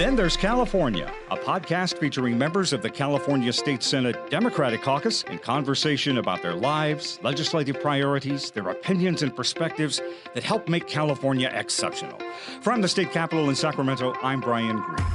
Then there's California, a podcast featuring members of the California State Senate Democratic Caucus in conversation about their lives, legislative priorities, their opinions and perspectives that help make California exceptional. From the state capitol in Sacramento, I'm Brian Green.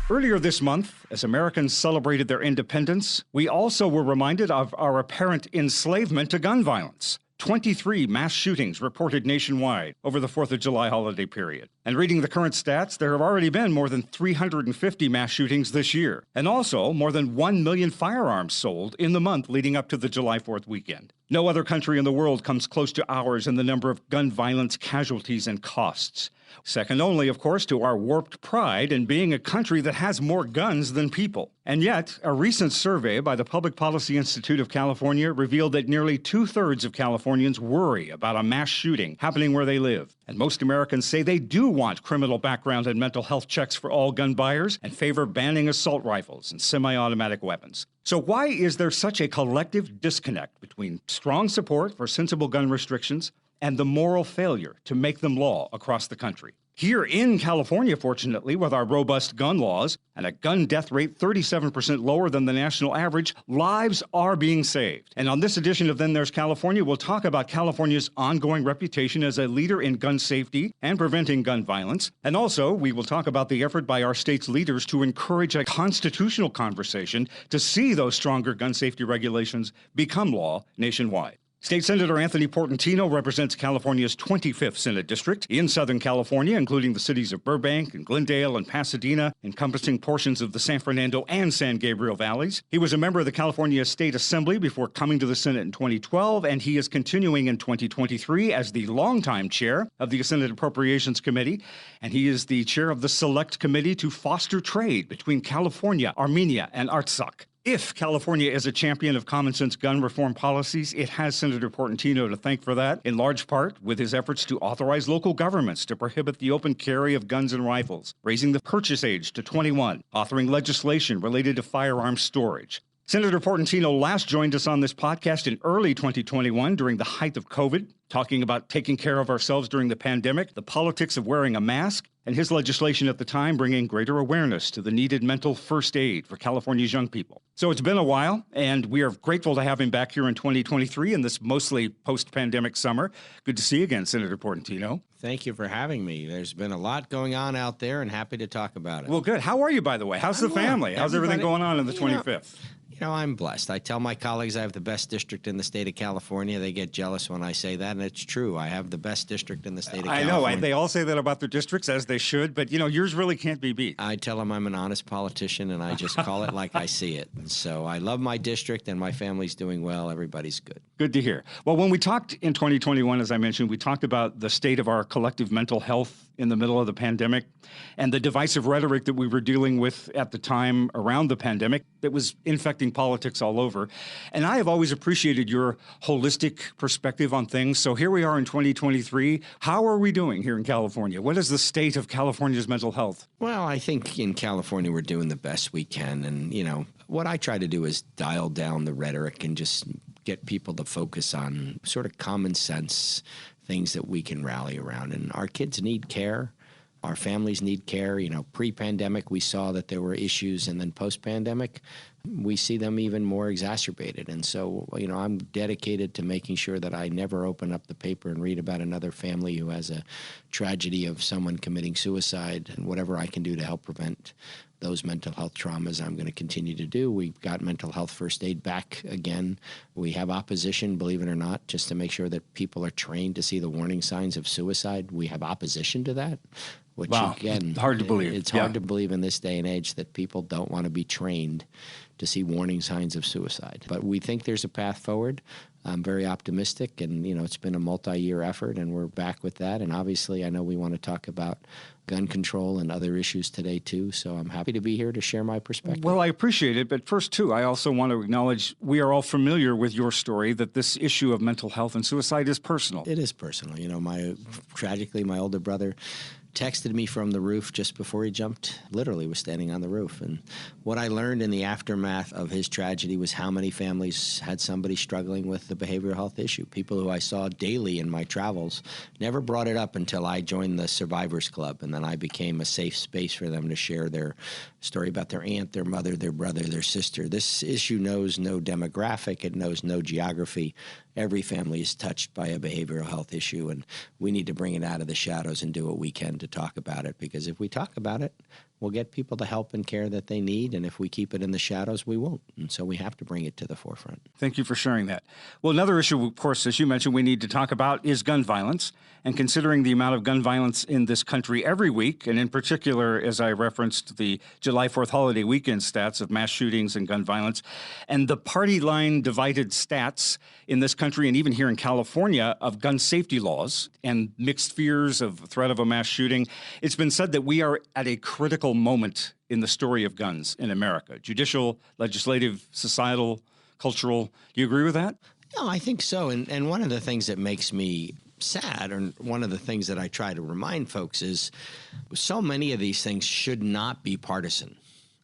Earlier this month, as Americans celebrated their independence, we also were reminded of our apparent enslavement to gun violence. 23 mass shootings reported nationwide over the 4th of July holiday period. And reading the current stats, there have already been more than 350 mass shootings this year, and also more than 1 million firearms sold in the month leading up to the July 4th weekend. No other country in the world comes close to ours in the number of gun violence casualties and costs. Second only, of course, to our warped pride in being a country that has more guns than people. And yet, a recent survey by the Public Policy Institute of California revealed that nearly 2/3 of Californians worry about a mass shooting happening where they live. And most Americans say they do want criminal background and mental health checks for all gun buyers and favor banning assault rifles and semi-automatic weapons. So why is there such a collective disconnect between strong support for sensible gun restrictions and the moral failure to make them law across the country? Here in California, fortunately, with our robust gun laws and a gun death rate 37% lower than the national average, lives are being saved. And on this edition of Then There's California, we'll talk about California's ongoing reputation as a leader in gun safety and preventing gun violence. And also, we will talk about the effort by our state's leaders to encourage a constitutional conversation to see those stronger gun safety regulations become law nationwide. State Senator Anthony Portantino represents California's 25th Senate District in Southern California, including the cities of Burbank and Glendale and Pasadena, encompassing portions of the San Fernando and San Gabriel valleys. He was a member of the California State Assembly before coming to the Senate in 2012, and he is continuing in 2023 as the longtime chair of the Senate Appropriations Committee, and he is the chair of the Select Committee to foster trade between California, Armenia, and Artsakh. If California is a champion of common-sense gun reform policies, it has Senator Portantino to thank for that, in large part with his efforts to authorize local governments to prohibit the open carry of guns and rifles, raising the purchase age to 21, authoring legislation related to firearms storage. Senator Portantino last joined us on this podcast in early 2021 during the height of COVID, talking about taking care of ourselves during the pandemic, the politics of wearing a mask, and his legislation at the time bringing greater awareness to the needed mental first aid for California's young people. So it's been a while, and we are grateful to have him back here in 2023 in this mostly post-pandemic summer. Good to see you again, Senator Portantino. Thank you for having me. There's been a lot going on out there, and happy to talk about it. Well, good. How are you, by the way? How's the family? How's everything going on in the 25th? I'm blessed. I tell my colleagues I have the best district in the state of California. They get jealous when I say that, and it's true. I have the best district in the state of California. I know. They all say that about their districts, as they should, but, yours really can't be beat. I tell them I'm an honest politician, and I just call it like I see it. And so I love my district, and my family's doing well. Everybody's good. Good to hear. Well, when we talked in 2021, as I mentioned, we talked about the state of our collective mental health in the middle of the pandemic and the divisive rhetoric that we were dealing with at the time around the pandemic that was infecting politics all over. And I have always appreciated your holistic perspective on things. So here we are in 2023. How are we doing here in California? What is the state of California's mental health? Well, I think in California we're doing the best we can. And, what I try to do is dial down the rhetoric and just get people to focus on sort of common sense things that we can rally around. And our kids need care. Our families need care. Pre-pandemic, we saw that there were issues, and then post-pandemic, we see them even more exacerbated. And so, I'm dedicated to making sure that I never open up the paper and read about another family who has a tragedy of someone committing suicide, and whatever I can do to help prevent those mental health traumas, I'm going to continue to do. We've got mental health first aid back again. We have opposition, believe it or not, just to make sure that people are trained to see the warning signs of suicide. We have opposition to that, which again, hard to believe. It's hard to believe in this day and age that people don't want to be trained to see warning signs of suicide. But we think there's a path forward. I'm very optimistic, and it's been a multi-year effort, and we're back with that. And obviously, I know we want to talk about gun control and other issues today, too. So I'm happy to be here to share my perspective. Well, I appreciate it. But first, too, I also want to acknowledge we are all familiar with your story that this issue of mental health and suicide is personal. It is personal. Tragically, my older brother texted me from the roof just before he jumped, literally was standing on the roof. And what I learned in the aftermath of his tragedy was how many families had somebody struggling with the behavioral health issue. People who I saw daily in my travels never brought it up until I joined the Survivors Club, and then I became a safe space for them to share their story about their aunt, their mother, their brother, their sister. This issue knows no demographic. It knows no geography. Every family is touched by a behavioral health issue, and we need to bring it out of the shadows and do what we can to talk about it, because if we talk about it, we'll get people the help and care that they need, and if we keep it in the shadows, we won't. And so we have to bring it to the forefront. Thank you for sharing that. Well, another issue, of course, as you mentioned, we need to talk about is gun violence. And considering the amount of gun violence in this country every week, and in particular, as I referenced, the July 4th holiday weekend stats of mass shootings and gun violence, and the party line divided stats in this country and even here in California of gun safety laws and mixed fears of threat of a mass shooting, it's been said that we are at a critical moment in the story of guns in America. Judicial, legislative, societal, cultural. Do you agree with that? No, I think so. And one of the things that makes me sad, or one of the things that I try to remind folks, is so many of these things should not be partisan.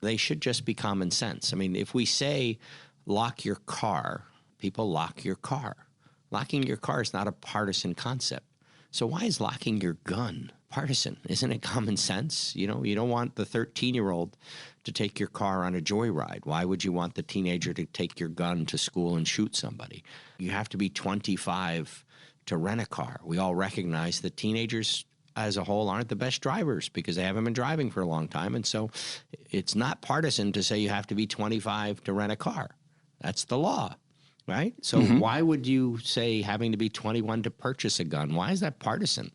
They should just be common sense. I mean, if we say lock your car, people lock your car. Locking your car is not a partisan concept. So why is locking your gun partisan? Isn't it common sense? You know, you don't want the 13-year-old to take your car on a joyride. Why would you want the teenager to take your gun to school and shoot somebody? You have to be 25 to rent a car. We all recognize that teenagers as a whole aren't the best drivers because they haven't been driving for a long time. And so it's not partisan to say you have to be 25 to rent a car. That's the law, right? So why would you say having to be 21 to purchase a gun? Why is that partisan?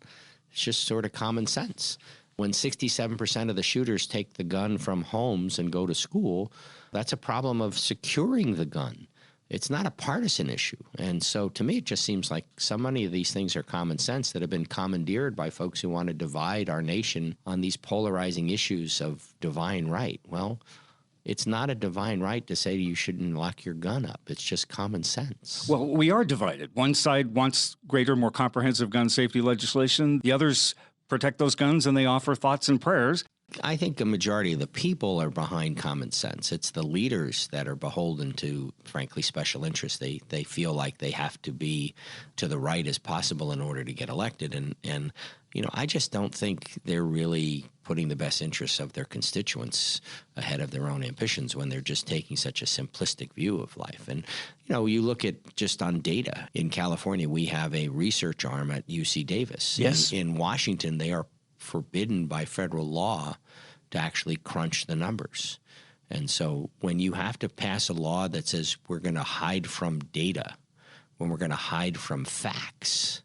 It's just sort of common sense. When 67% of the shooters take the gun from homes and go to school, that's a problem of securing the gun. It's not a partisan issue. And so to me, it just seems like so many of these things are common sense that have been commandeered by folks who want to divide our nation on these polarizing issues of divine right. Well, it's not a divine right to say you shouldn't lock your gun up. It's just common sense. Well, we are divided. One side wants greater, more comprehensive gun safety legislation. The others protect those guns, and they offer thoughts and prayers. I think a majority of the people are behind common sense. It's the leaders that are beholden to, frankly, special interests. They feel like they have to be to the right as possible in order to get elected. And you know, I just don't think they're really putting the best interests of their constituents ahead of their own ambitions when they're just taking such a simplistic view of life. And, you know, you look at just on data. In California, we have a research arm at UC Davis. Yes. In Washington, they are forbidden by federal law to actually crunch the numbers. And so when you have to pass a law that says we're going to hide from data, when we're going to hide from facts,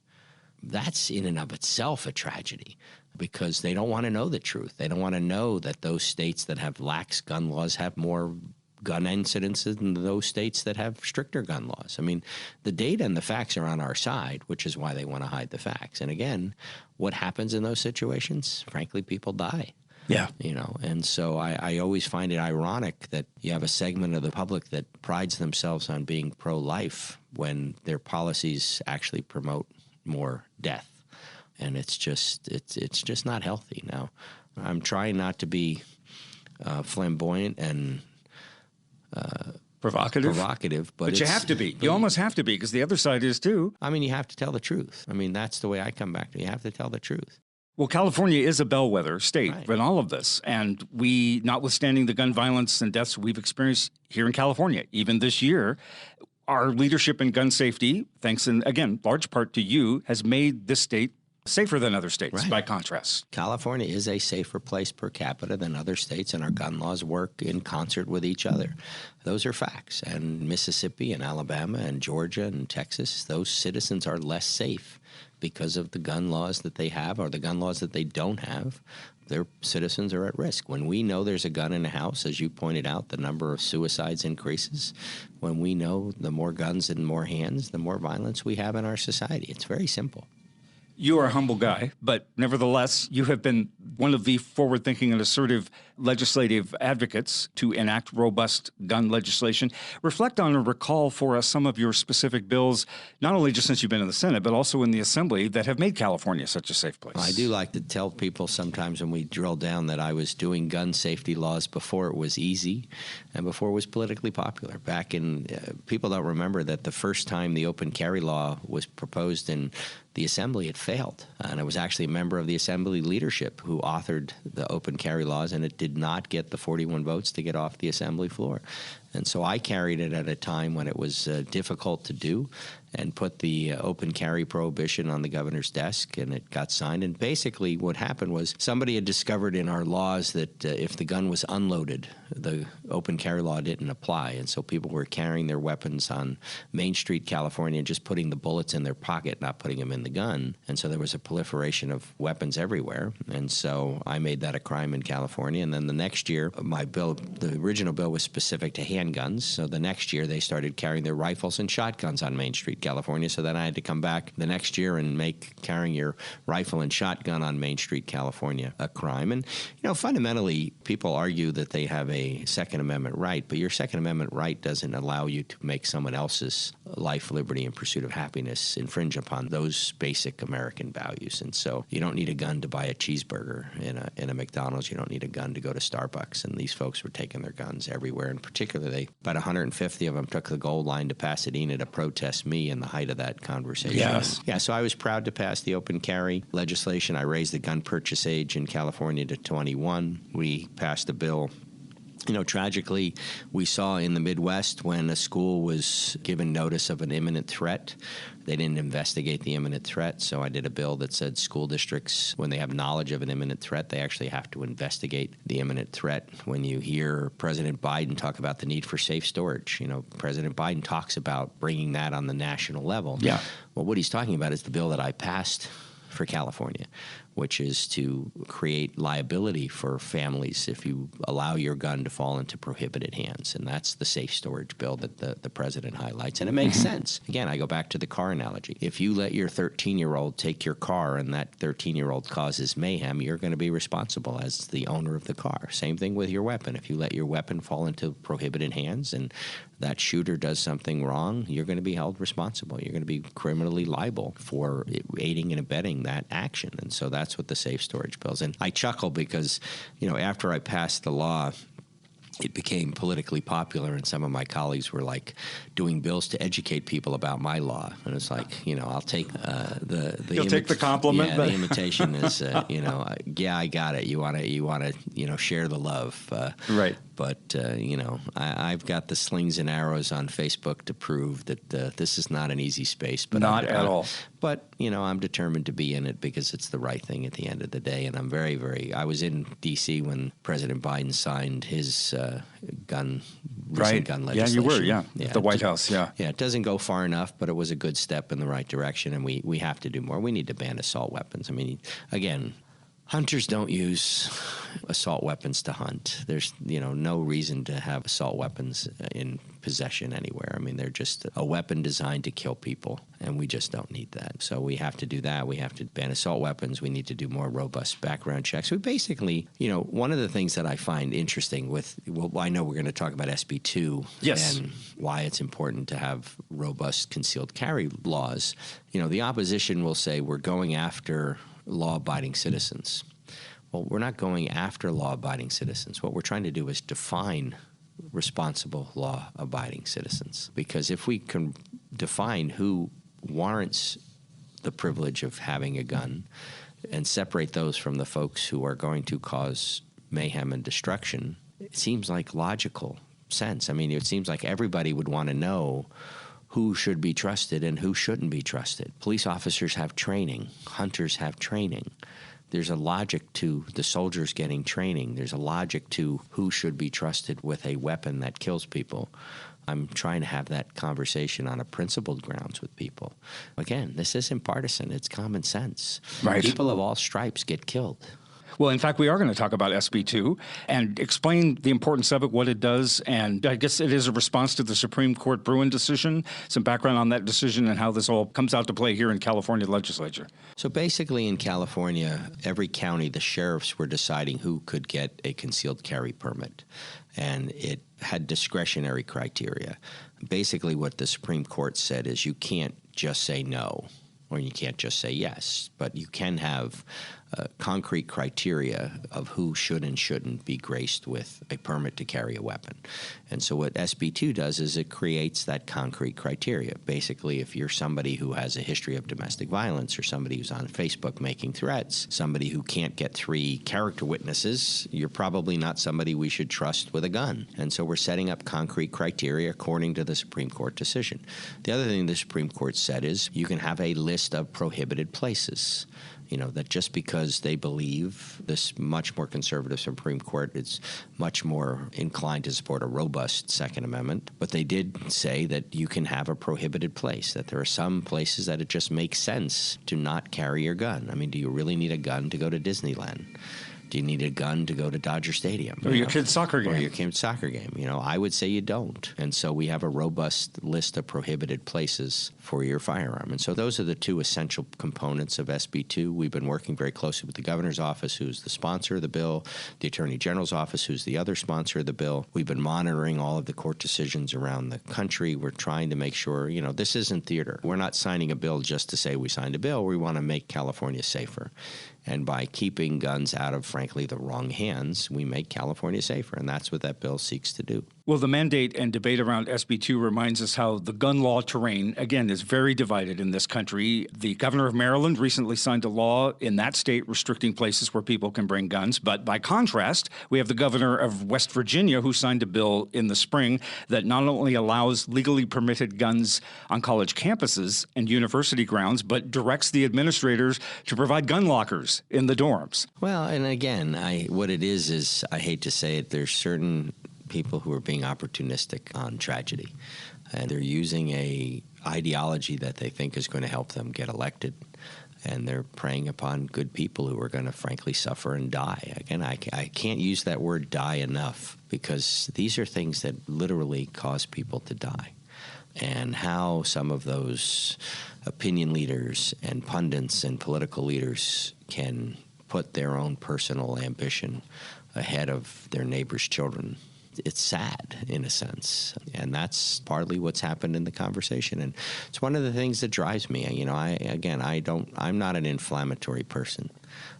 that's in and of itself a tragedy because they don't want to know the truth. They don't want to know that those states that have lax gun laws have more gun incidences than those states that have stricter gun laws. I mean, the data and the facts are on our side, which is why they want to hide the facts. And again, what happens in those situations? Frankly, people die. Yeah. You know, and so I always find it ironic that you have a segment of the public that prides themselves on being pro-life when their policies actually promote more death. And it's just not healthy. Now, I'm trying not to be flamboyant and provocative, but you have to be. You almost have to be because the other side is too. I mean, you have to tell the truth. I mean, that's the way I come back to it. You have to tell the truth. Well, California is a bellwether state in all of this. And we, notwithstanding the gun violence and deaths we've experienced here in California, even this year, our leadership in gun safety, thanks in, again, large part to you, has made this state safer than other states, by contrast. California is a safer place per capita than other states, and our gun laws work in concert with each other. Those are facts. And Mississippi and Alabama and Georgia and Texas, those citizens are less safe because of the gun laws that they have or the gun laws that they don't have. Their citizens are at risk. When we know there's a gun in a house, as you pointed out, the number of suicides increases. When we know the more guns in more hands, the more violence we have in our society. It's very simple. You are a humble guy, but nevertheless, you have been one of the forward-thinking and assertive legislative advocates to enact robust gun legislation. Reflect on and recall for us some of your specific bills, not only just since you've been in the Senate, but also in the Assembly, that have made California such a safe place. I do like to tell people sometimes when we drill down that I was doing gun safety laws before it was easy and before it was politically popular. Back in, people don't remember that the first time the open carry law was proposed in the Assembly, it failed. And I was actually a member of the Assembly leadership who authored the open carry laws, and it did not get the 41 votes to get off the Assembly floor. And so I carried it at a time when it was difficult to do and put the open carry prohibition on the governor's desk, and it got signed. And basically what happened was somebody had discovered in our laws that if the gun was unloaded, the open carry law didn't apply. And so people were carrying their weapons on Main Street, California, and just putting the bullets in their pocket, not putting them in the gun. And so there was a proliferation of weapons everywhere. And so I made that a crime in California. And then the next year, my bill, the original bill was specific to handguns. So the next year they started carrying their rifles and shotguns on Main Street, California. So then I had to come back the next year and make carrying your rifle and shotgun on Main Street, California, a crime. And, you know, fundamentally, people argue that they have a Second Amendment right, but your Second Amendment right doesn't allow you to make someone else's life, liberty, and pursuit of happiness infringe upon those basic American values. And so you don't need a gun to buy a cheeseburger in a McDonald's. You don't need a gun to go to Starbucks. And these folks were taking their guns everywhere. And particularly, about 150 of them took the gold line to Pasadena to protest me in the height of that conversation. Yes. Yeah, so I was proud to pass the open carry legislation. I raised the gun purchase age in California to 21. We passed a bill. You know, tragically, we saw in the Midwest when a school was given notice of an imminent threat, they didn't investigate the imminent threat. So I did a bill that said school districts, when they have knowledge of an imminent threat, they actually have to investigate the imminent threat. When you hear President Biden talk about the need for safe storage, you know, President Biden talks about bringing that on the national level. Yeah. Well, what he's talking about is the bill that I passed for California, which is to create liability for families if you allow your gun to fall into prohibited hands. And that's the safe storage bill that the president highlights. And it makes sense. Again, I go back to the car analogy. If you let your 13-year-old take your car and that 13-year-old causes mayhem, you're going to be responsible as the owner of the car. Same thing with your weapon. If you let your weapon fall into prohibited hands and that shooter does something wrong, you're going to be held responsible. You're going to be criminally liable for aiding and abetting that action. And so that's what the safe storage bills. And I chuckle because, you know, after I passed the law, it became politically popular, and some of my colleagues were like doing bills to educate people about my law. And it's like, you know, I'll take You'll take the compliment. Yeah, the imitation is, you know, yeah, I got it. You want to, you know, share the love. Right. But, you know, I've got the slings and arrows on Facebook to prove that this is not an easy space. But not at all. But, you know, I'm determined to be in it because it's the right thing at the end of the day. And I'm I was in D.C. when President Biden signed his gun legislation. Yeah, you were, at the White House, Yeah, it doesn't go far enough, but it was a good step in the right direction, and we have to do more. We need to ban assault weapons. I mean, again, hunters don't use assault weapons to hunt. There's, you know, no reason to have assault weapons in possession anywhere. I mean, they're just a weapon designed to kill people, and we just don't need that. So we have to do that. We have to ban assault weapons. We need to do more robust background checks. We basically, you know, one of the things that I find interesting with, well, I know we're going to talk about SB 2 yes, and why it's important to have robust concealed carry laws. You know, the opposition will say we're going after law-abiding citizens. Well, we're not going after law-abiding citizens. What we're trying to do is define responsible law-abiding citizens. Because if we can define who warrants the privilege of having a gun and separate those from the folks who are going to cause mayhem and destruction, it seems like logical sense. I mean, it seems like everybody would want to know who should be trusted and who shouldn't be trusted. Police officers have training. Hunters have training. There's a logic to the soldiers getting training. There's a logic to who should be trusted with a weapon that kills people. I'm trying to have that conversation on a principled grounds with people. Again, this isn't partisan. It's common sense. Right. People of all stripes get killed. Well, in fact, we are going to talk about SB2 and explain the importance of it, what it does, and I guess it is a response to the Supreme Court Bruin decision, some background on that decision and how this all comes out to play here in California legislature. So basically in California, every county, the sheriffs were deciding who could get a concealed carry permit, and it had discretionary criteria. Basically what the Supreme Court said is you can't just say no, or you can't just say yes, but you can have concrete criteria of who should and shouldn't be graced with a permit to carry a weapon. And so what SB2 does is it creates that concrete criteria. Basically, if you're somebody who has a history of domestic violence or somebody who's on Facebook making threats, somebody who can't get 3 character witnesses, you're probably not somebody we should trust with a gun. And so we're setting up concrete criteria according to the Supreme Court decision. The other thing the Supreme Court said is you can have a list of prohibited places. You know, that just because they believe this much more conservative Supreme Court is much more inclined to support a robust Second Amendment. But they did say that you can have a prohibited place, that there are some places that it just makes sense to not carry your gun. I mean, do you really need a gun to go to Disneyland? Do you need a gun to go to Dodger Stadium? Or your kid's soccer game. Or your kid's soccer game. You know, I would say you don't. And so we have a robust list of prohibited places for your firearm. And so those are the 2 essential components of SB2. We've been working very closely with the governor's office, who's the sponsor of the bill, the attorney general's office, who's the other sponsor of the bill. We've been monitoring all of the court decisions around the country. We're trying to make sure, you know, this isn't theater. We're not signing a bill just to say we signed a bill. We want to make California safer. And by keeping guns out of, frankly, the wrong hands, we make California safer. And that's what that bill seeks to do. Well, the mandate and debate around SB2 reminds us how the gun law terrain, again, is very divided in this country. The governor of Maryland recently signed a law in that state restricting places where people can bring guns. But by contrast, we have the governor of West Virginia who signed a bill in the spring that not only allows legally permitted guns on college campuses and university grounds, but directs the administrators to provide gun lockers in the dorms. Well, and again, what it is I hate to say it, there's certain people who are being opportunistic on tragedy, and they're using a ideology that they think is going to help them get elected, and they're preying upon good people who are going to frankly suffer and die. Again, I can't use that word die enough, because these are things that literally cause people to die. And how some of those opinion leaders and pundits and political leaders can put their own personal ambition ahead of their neighbors' children. It's sad in a sense, and that's partly what's happened in the conversation. And it's one of the things that drives me. You know, I'm not an inflammatory person.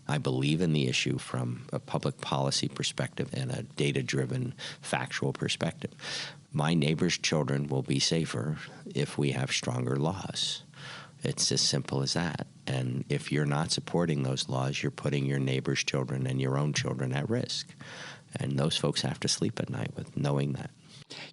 I believe in the issue from a public policy perspective and a data-driven, factual perspective. My neighbors' children will be safer if we have stronger laws. It's as simple as that. And if you're not supporting those laws, you're putting your neighbors' children and your own children at risk. And those folks have to sleep at night with knowing that.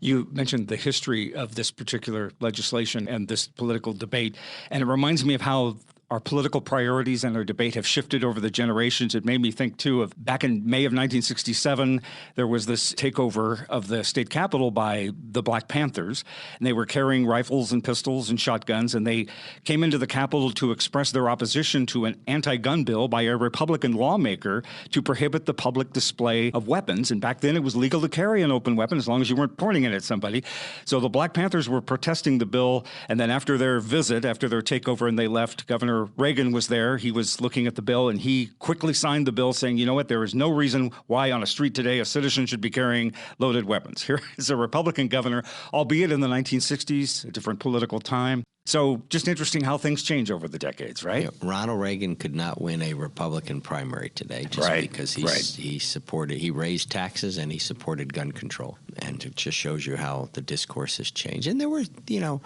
You mentioned the history of this particular legislation and this political debate, and it reminds me of how our political priorities and our debate have shifted over the generations. It made me think, too, of back in May of 1967, there was this takeover of the state capitol by the Black Panthers, and they were carrying rifles and pistols and shotguns, and they came into the Capitol to express their opposition to an anti-gun bill by a Republican lawmaker to prohibit the public display of weapons. And back then, it was legal to carry an open weapon as long as you weren't pointing it at somebody. So the Black Panthers were protesting the bill, and then after their visit, after their takeover and they left, Governor Reagan was there. He was looking at the bill, and he quickly signed the bill saying, you know what, there is no reason why on a street today a citizen should be carrying loaded weapons. Here is a Republican governor, albeit in the 1960s, a different political time. So just interesting how things change over the decades, right? Yeah, Ronald Reagan could not win a Republican primary today just because he raised taxes and he supported gun control. And it just shows you how the discourse has changed. And there were, you know,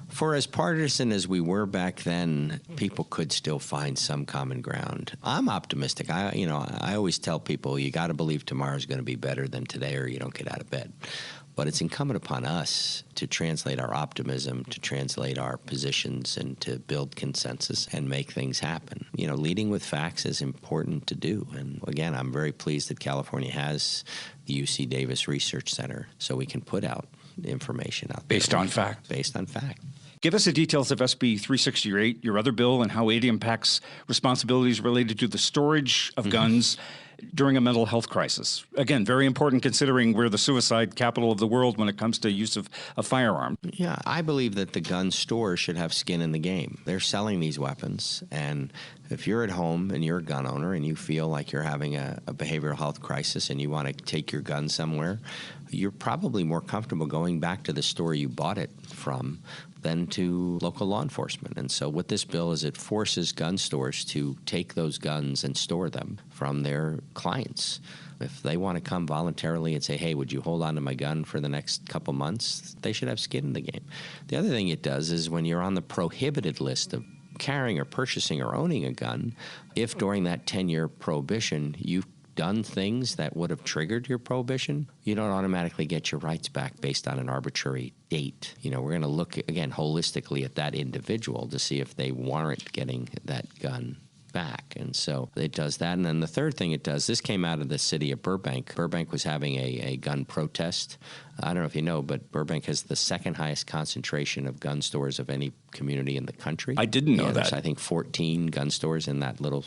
for as partisan as we were back then, people could still find some common ground. I'm optimistic. I always tell people you got to believe tomorrow's going to be better than today or you don't get out of bed. But it's incumbent upon us to translate our optimism, to translate our positions, and to build consensus and make things happen. You know, leading with facts is important to do. And again, I'm very pleased that California has the UC Davis Research Center, so we can put out information out there. Based on fact. Based on fact. Give us the details of SB 368, your other bill, and how it impacts responsibilities related to the storage of guns during a mental health crisis. Again, very important considering we're the suicide capital of the world when it comes to use of a firearm. Yeah, I believe that the gun stores should have skin in the game. They're selling these weapons, and if you're at home and you're a gun owner and you feel like you're having a behavioral health crisis and you want to take your gun somewhere, you're probably more comfortable going back to the store you bought it from than to local law enforcement. And so what this bill is, it forces gun stores to take those guns and store them from their clients. If they want to come voluntarily and say, hey, would you hold on to my gun for the next couple months, they should have skin in the game. The other thing it does is when you're on the prohibited list of carrying or purchasing or owning a gun, if during that 10-year prohibition you've done things that would have triggered your prohibition, you don't automatically get your rights back based on an arbitrary date. You know, we're going to look, again, holistically at that individual to see if they warrant getting that gun back. And so it does that. And then the third thing it does, this came out of the city of Burbank. Burbank was having a gun protest. I don't know if you know, but Burbank has the second highest concentration of gun stores of any community in the country. I didn't know that. There's, I think, 14 gun stores in that little,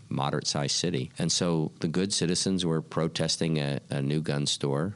moderate-sized city. And so the good citizens were protesting a new gun store,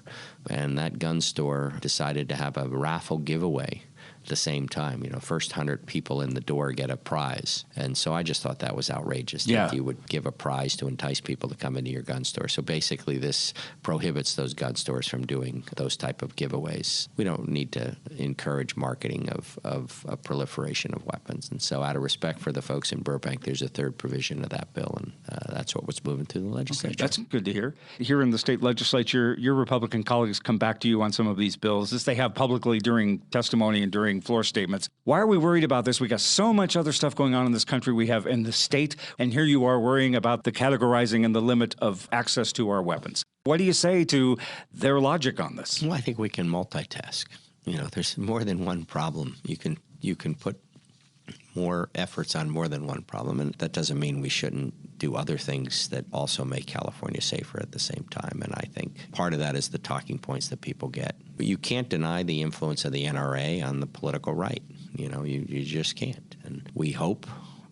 and that gun store decided to have a raffle giveaway at the same time. First 100 people in the door get a prize. And so I just thought that was outrageous that you would give a prize to entice people to come into your gun store. So basically this prohibits those gun stores from doing those type of giveaways. We don't need to encourage marketing of a proliferation of weapons. And so out of respect for the folks in Burbank, there's a third provision of that bill, and that's what was moving through the legislature. Okay, that's good to hear. Here in the state legislature, your Republican colleagues come back to you on some of these bills, as they have publicly during testimony and during floor statements. Why are we worried about this? We got so much other stuff going on in this country, we have in the state, and here you are worrying about the categorizing and the limit of access to our weapons. What do you say to their logic on this? Well, I think we can multitask. There's more than one problem. You can put more efforts on more than one problem, and that doesn't mean we shouldn't do other things that also make California safer at the same time. And I think part of that is the talking points that people get. But you can't deny the influence of the NRA on the political right. You just can't. And we hope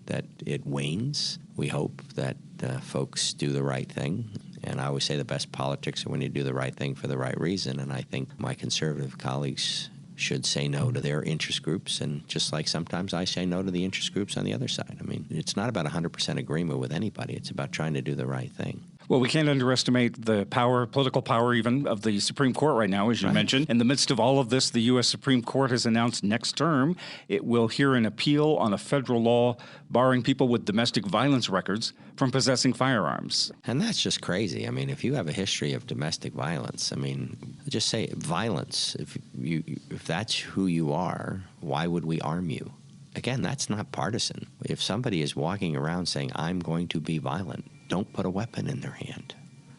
that it wanes. We hope that folks do the right thing. And I always say the best politics are when you do the right thing for the right reason. And I think my conservative colleagues should say no to their interest groups, and just like sometimes I say no to the interest groups on the other side. I mean, it's not about 100% agreement with anybody. It's about trying to do the right thing. Well, we can't underestimate the power, political power even, of the Supreme Court right now, as you mentioned. In the midst of all of this, the U.S. Supreme Court has announced next term it will hear an appeal on a federal law barring people with domestic violence records from possessing firearms. And that's just crazy. I mean, if you have a history of domestic violence, just say violence. If that's who you are, why would we arm you? Again, that's not partisan. If somebody is walking around saying, I'm going to be violent, don't put a weapon in their hand.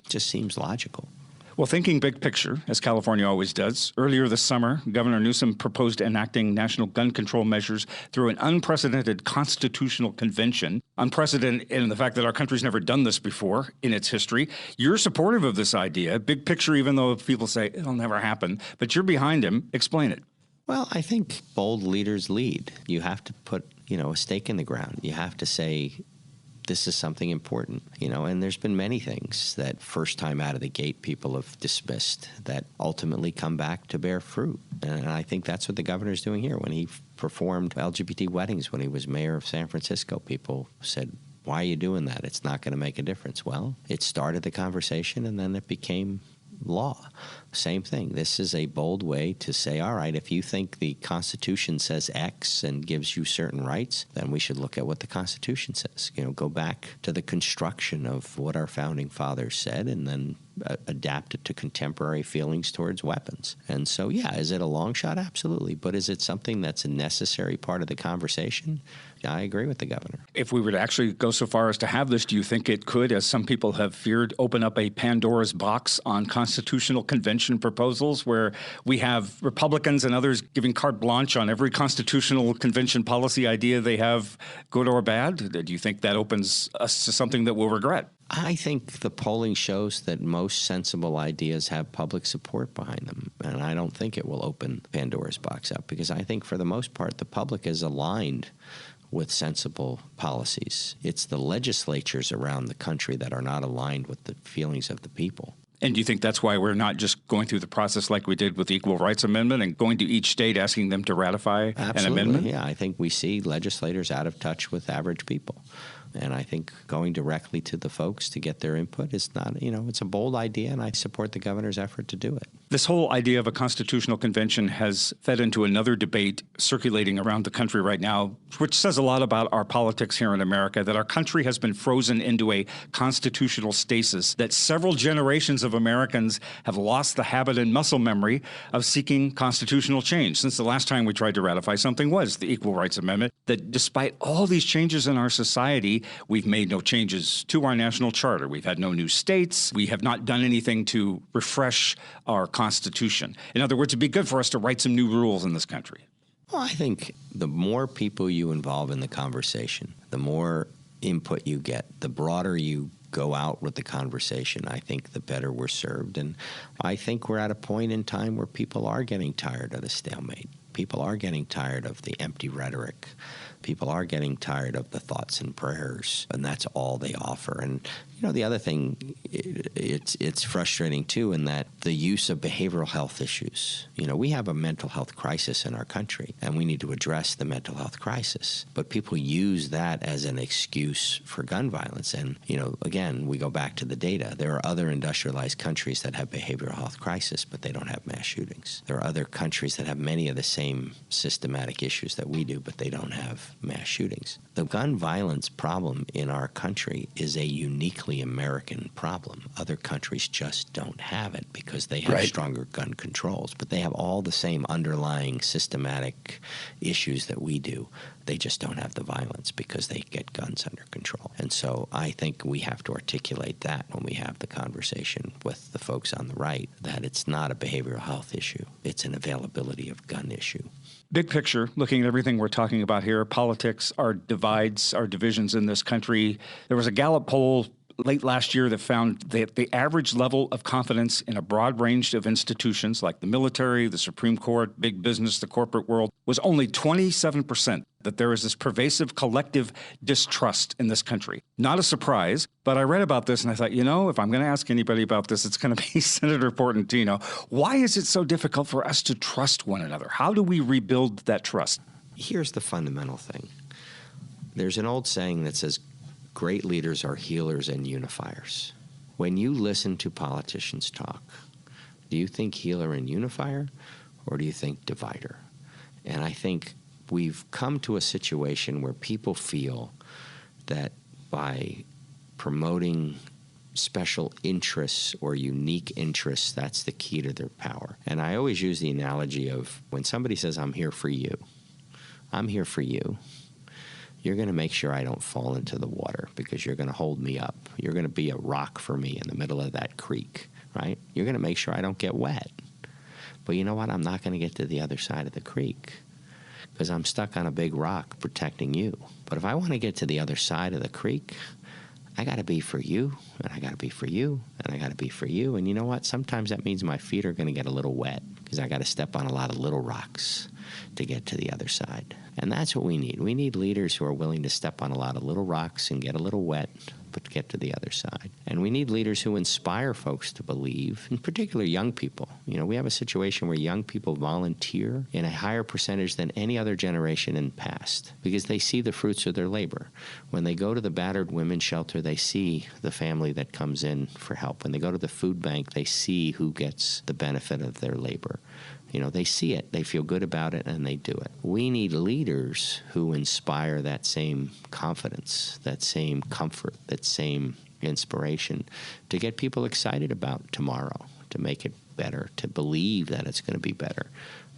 It just seems logical. Well, thinking big picture, as California always does, earlier this summer, Governor Newsom proposed enacting national gun control measures through an unprecedented constitutional convention. Unprecedented in the fact that our country's never done this before in its history. You're supportive of this idea, big picture, even though people say it'll never happen, but you're behind him. Explain it. Well, I think bold leaders lead. You have to put, a stake in the ground. You have to say, this is something important, and there's been many things that first time out of the gate people have dismissed that ultimately come back to bear fruit. And I think that's what the governor's doing here. When he performed LGBT weddings when he was mayor of San Francisco, people said, why are you doing that? It's not going to make a difference. Well, it started the conversation, and then it became law. Same thing. This is a bold way to say, all right, if you think the Constitution says X and gives you certain rights, then we should look at what the Constitution says. Go back to the construction of what our founding fathers said and then adapt it to contemporary feelings towards weapons. And so, is it a long shot? Absolutely. But is it something that's a necessary part of the conversation? I agree with the governor. If we were to actually go so far as to have this, do you think it could, as some people have feared, open up a Pandora's box on constitutional convention proposals where we have Republicans and others giving carte blanche on every constitutional convention policy idea they have, good or bad? Do you think that opens us to something that we'll regret? I think the polling shows that most sensible ideas have public support behind them, and I don't think it will open Pandora's box up because I think for the most part the public is aligned with sensible policies. It's the legislatures around the country that are not aligned with the feelings of the people. And do you think that's why we're not just going through the process like we did with the Equal Rights Amendment and going to each state asking them to ratify an amendment? Yeah, I think we see legislators out of touch with average people. And I think going directly to the folks to get their input is not, it's a bold idea, and I support the governor's effort to do it. This whole idea of a constitutional convention has fed into another debate circulating around the country right now, which says a lot about our politics here in America, that our country has been frozen into a constitutional stasis, that several generations of Americans have lost the habit and muscle memory of seeking constitutional change since the last time we tried to ratify something was the Equal Rights Amendment, that despite all these changes in our society, we've made no changes to our national charter. We've had no new states. We have not done anything to refresh our Constitution. In other words, it'd be good for us to write some new rules in this country. Well, I think the more people you involve in the conversation, the more input you get, the broader you go out with the conversation, I think the better we're served. And I think we're at a point in time where people are getting tired of the stalemate. People are getting tired of the empty rhetoric. People are getting tired of the thoughts and prayers, and that's all they offer. And, the other thing, it's frustrating, too, in that the use of behavioral health issues. We have a mental health crisis in our country, and we need to address the mental health crisis. But people use that as an excuse for gun violence. And, again, we go back to the data. There are other industrialized countries that have behavioral health crisis, but they don't have mass shootings. There are other countries that have many of the same systematic issues that we do, but they don't have mass shootings. The gun violence problem in our country is a uniquely American problem. Other countries just don't have it because they have stronger gun controls, but they have all the same underlying systematic issues that we do. They just don't have the violence because they get guns under control. And so I think we have to articulate that when we have the conversation with the folks on the right, that it's not a behavioral health issue. It's an availability of gun issue. Big picture, looking at everything we're talking about here, politics, our divides, our divisions in this country. There was a Gallup poll late last year that found that the average level of confidence in a broad range of institutions like the military, the Supreme Court, big business, the corporate world was only 27%, that there is this pervasive collective distrust in this country. Not a surprise, but I read about this and I thought, if I'm going to ask anybody about this, it's going to be Senator Portantino. Why is it so difficult for us to trust one another? How do we rebuild that trust? Here's the fundamental thing. There's an old saying that says, great leaders are healers and unifiers. When you listen to politicians talk, do you think healer and unifier, or do you think divider? And I think we've come to a situation where people feel that by promoting special interests or unique interests, that's the key to their power. And I always use the analogy of when somebody says, I'm here for you, you're going to make sure I don't fall into the water because you're going to hold me up. You're going to be a rock for me in the middle of that creek, right? You're going to make sure I don't get wet. But you know what? I'm not going to get to the other side of the creek because I'm stuck on a big rock protecting you. But if I want to get to the other side of the creek, I got to be for you, and I got to be for you, and I got to be for you. And you know what? Sometimes that means my feet are going to get a little wet because I got to step on a lot of little rocks to get to the other side. And that's what we need. We need leaders who are willing to step on a lot of little rocks and get a little wet, but to get to the other side. And we need leaders who inspire folks to believe, in particular young people. We have a situation where young people volunteer in a higher percentage than any other generation in the past because they see the fruits of their labor. When they go to the battered women's shelter, they see the family that comes in for help. When they go to the food bank, they see who gets the benefit of their labor. They see it, they feel good about it, and they do it. We need leaders who inspire that same confidence, that same comfort, that same inspiration to get people excited about tomorrow, to make it better, to believe that it's going to be better,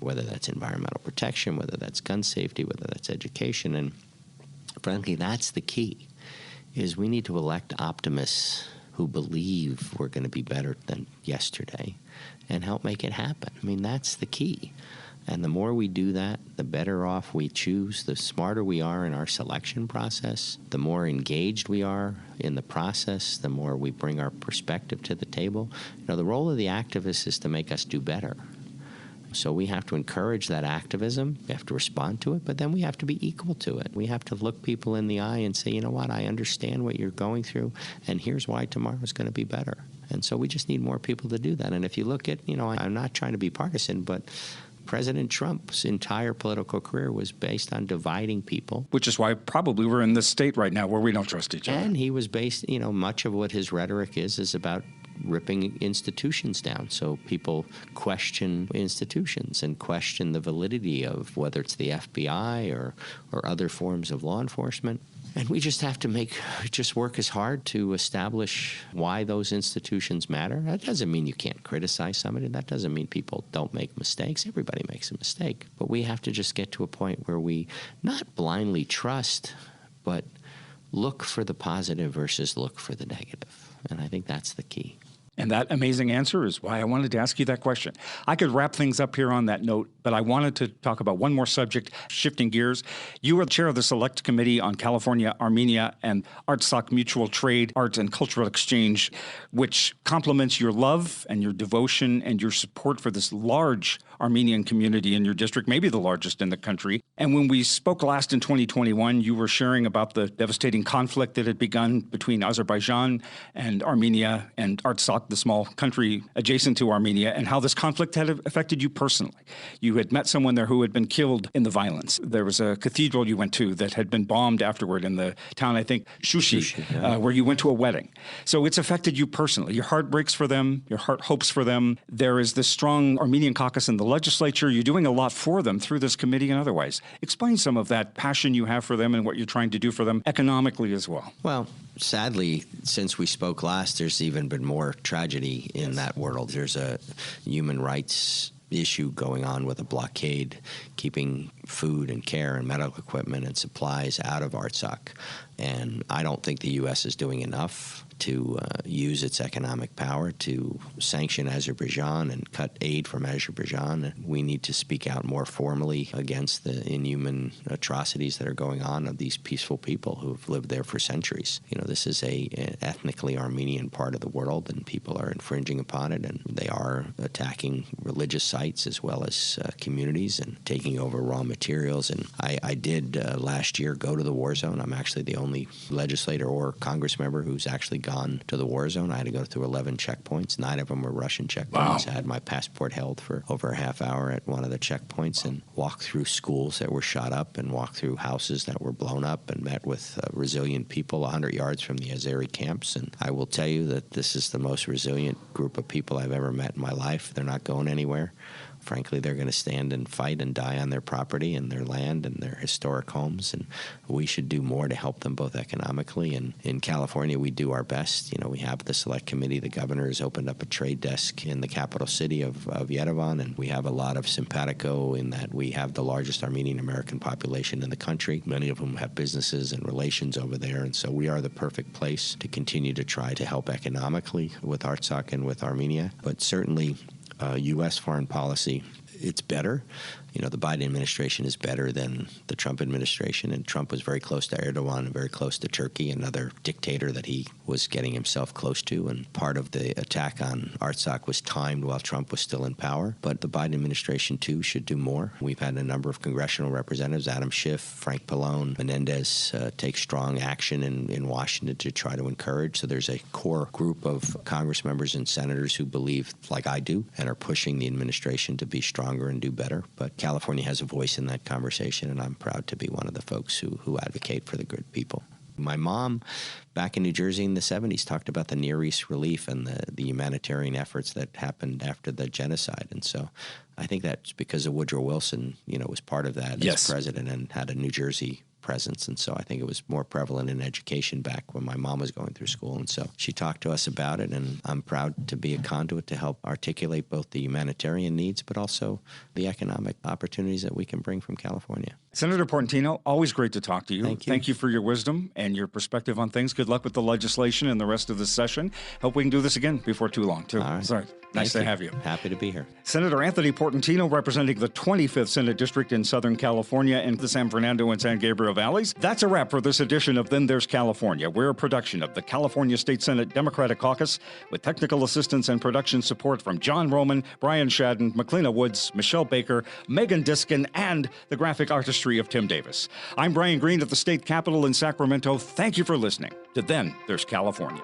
whether that's environmental protection, whether that's gun safety, whether that's education. And frankly, that's the key, is we need to elect optimists who believe we're going to be better than yesterday and help make it happen. That's the key. And the more we do that, the better off we choose, the smarter we are in our selection process, the more engaged we are in the process, the more we bring our perspective to the table. The role of the activist is to make us do better. So we have to encourage that activism. We have to respond to it, but then we have to be equal to it. We have to look people in the eye and say, you know what, I understand what you're going through, and here's why tomorrow's going to be better. And so we just need more people to do that. And if you look at, I'm not trying to be partisan, but President Trump's entire political career was based on dividing people. Which is why probably we're in this state right now where we don't trust each other. And he was based, much of what his rhetoric is about ripping institutions down. So people question institutions and question the validity of whether it's the FBI or other forms of law enforcement. And we just have to work as hard to establish why those institutions matter. That doesn't mean you can't criticize somebody. That doesn't mean people don't make mistakes. Everybody makes a mistake. But we have to just get to a point where we not blindly trust, but look for the positive versus look for the negative. And I think that's the key. And that amazing answer is why I wanted to ask you that question. I could wrap things up here on that note, but I wanted to talk about one more subject, shifting gears. You are the chair of the Select Committee on California, Armenia, and Artsakh Mutual Trade, Art and Cultural Exchange, which complements your love and your devotion and your support for this large Armenian community in your district, maybe the largest in the country. And when we spoke last in 2021, you were sharing about the devastating conflict that had begun between Azerbaijan and Armenia and Artsakh, the small country adjacent to Armenia, and how this conflict had affected you personally. You had met someone there who had been killed in the violence. There was a cathedral you went to that had been bombed afterward in the town, I think, Shushi, where you went to a wedding. So it's affected you personally. Your heart breaks for them. Your heart hopes for them. There is this strong Armenian caucus in the legislature. You're doing a lot for them through this committee and otherwise. Explain some of that passion you have for them and what you're trying to do for them economically as well. Well, sadly, since we spoke last, there's even been more tragedy in that world. There's a human rights issue going on with a blockade, keeping food and care and medical equipment and supplies out of Artsakh. And I don't think the U.S. is doing enough to use its economic power to sanction Azerbaijan and cut aid from Azerbaijan. We need to speak out more formally against the inhuman atrocities that are going on of these peaceful people who've lived there for centuries. This is an ethnically Armenian part of the world, and people are infringing upon it, and they are attacking religious sites as well as communities and taking over raw materials. And I did last year go to the war zone. I'm actually the only legislator or Congress member who's actually gone to the war zone. I had to go through 11 checkpoints. 9 of them were Russian checkpoints. Wow. I had my passport held for over a half hour at one of the checkpoints and walked through schools that were shot up and walked through houses that were blown up and met with resilient people 100 yards from the Azeri camps. And I will tell you that this is the most resilient group of people I've ever met in my life. They're not going anywhere. Frankly, they're going to stand and fight and die on their property and their land and their historic homes, and we should do more to help them both economically. And in California, we do our best. We have the Select Committee. The governor has opened up a trade desk in the capital city of Yerevan, and we have a lot of simpatico in that we have the largest Armenian-American population in the country. Many of them have businesses and relations over there, and so we are the perfect place to continue to try to help economically with Artsakh and with Armenia. But certainly, U.S. foreign policy, it's better. The Biden administration is better than the Trump administration, and Trump was very close to Erdogan and very close to Turkey, another dictator that he was getting himself close to. And part of the attack on Artsakh was timed while Trump was still in power. But the Biden administration, too, should do more. We've had a number of congressional representatives, Adam Schiff, Frank Pallone, Menendez, take strong action in Washington to try to encourage. So there's a core group of Congress members and senators who believe, like I do, and are pushing the administration to be stronger and do better. But California has a voice in that conversation, and I'm proud to be one of the folks who advocate for the good people. My mom, back in New Jersey in the 70s, talked about the Near East relief and the humanitarian efforts that happened after the genocide. And so I think that's because of Woodrow Wilson, was part of that as president and had a New Jersey presence. And so I think it was more prevalent in education back when my mom was going through school. And so she talked to us about it, and I'm proud to be a conduit to help articulate both the humanitarian needs, but also the economic opportunities that we can bring from California. Senator Portantino, always great to talk to you. Thank you. Thank you for your wisdom and your perspective on things. Good luck with the legislation and the rest of the session. Hope we can do this again before too long, too. All right. Sorry. Nice to have you. Happy to be here. Senator Anthony Portantino, representing the 25th Senate District in Southern California and the San Fernando and San Gabriel Valleys. That's a wrap for this edition of Then There's California. We're a production of the California State Senate Democratic Caucus with technical assistance and production support from John Roman, Brian Shadden, McLeana Woods, Michelle Baker, Megan Diskin, and the graphic artistry of Tim Davis. I'm Brian Green at the State Capitol in Sacramento. Thank you for listening to Then There's California.